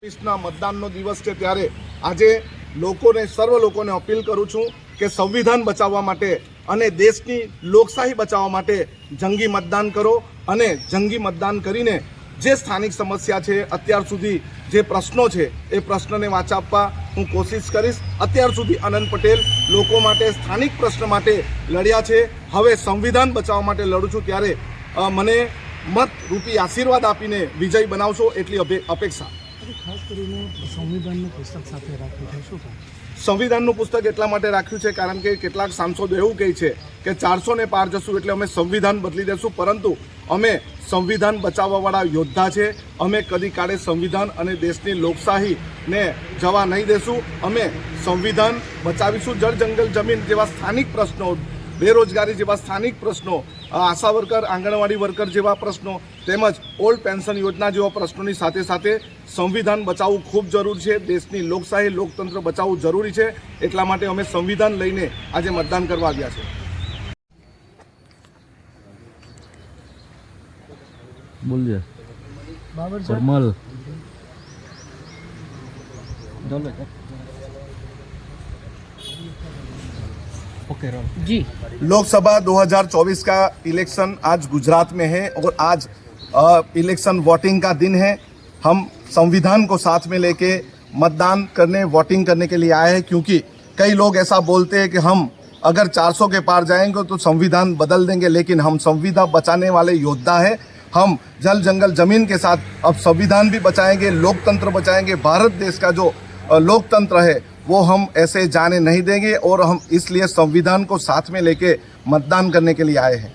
मतदान दिवस है त्यारे आज लोकोने सर्व लोकोने अपील करूँ छूँ कि संविधान बचाववा माटे अने देशनी लोकशाही बचाववा माटे जंगी मतदान करो अने जंगी मतदान करीने जे स्थानिक समस्या है अत्यार सुधी जे प्रश्नों है ए प्रश्न ने वाचा आपवा हूँ कोशिश करीश। अत्यार सुधी अनंत पटेल लोको माटे स्थानिक प्रश्न माटे लड़्या छे, हवे संविधान बचाववा माटे लड़ूं छूं त्यारे मने मत रूपी आशीर्वाद आपीने विजय बनावशो एटली अपेक्षा। खास करीने संविधानનું પુસ્તક સાથે રાખ્યું છે શું કારણ? संविधानનું પુસ્તક એટલા માટે રાખ્યું છે કારણ કે કેટલાક સાંસદો એવું કહે છે કે 400 ને પાર જશું એટલે અમે સંવિધાન બદલી દેશું, પરંતુ અમે સંવિધાન બચાવવાવાળા યોદ્ધા છે। અમે કદી કાળે સંવિધાન અને દેશની લોકશાહીને જવા નહીં દેશું। અમે સંવિધાન બચાવીશું। જળ જંગલ જમીન જેવા સ્થાનિક પ્રશ્નો, बेरोजगारी जेवा स्थानिक प्रश्नों, आशा वर्कर आंगणवाड़ी वर्कर जेवा प्रश्नों तेमज ओल्ड पेन्शन योजना जेवा प्रश्नों साथे साथे संविधान बचावવું खूब जरूरी है। देशनी लोकशाही लोकतंत्र बचावવું जरूरी है, एटला माटे अमे संविधान लईने आज मतदान करवा आव्या छे। बोलिए बाबर परमल जी। लोकसभा 2024 का इलेक्शन आज गुजरात में है और आज इलेक्शन वोटिंग का दिन है। हम संविधान को साथ में लेके मतदान करने वोटिंग करने के लिए आए हैं, क्योंकि कई लोग ऐसा बोलते हैं कि हम अगर 400 के पार जाएंगे तो संविधान बदल देंगे, लेकिन हम संविधान बचाने वाले योद्धा हैं। हम जल जंगल जमीन के साथ अब संविधान भी बचाएंगे, लोकतंत्र बचाएंगे। भारत देश का जो लोकतंत्र है वो हम ऐसे जाने नहीं देंगे और हम इसलिए संविधान को साथ में लेके मतदान करने के लिए आए हैं।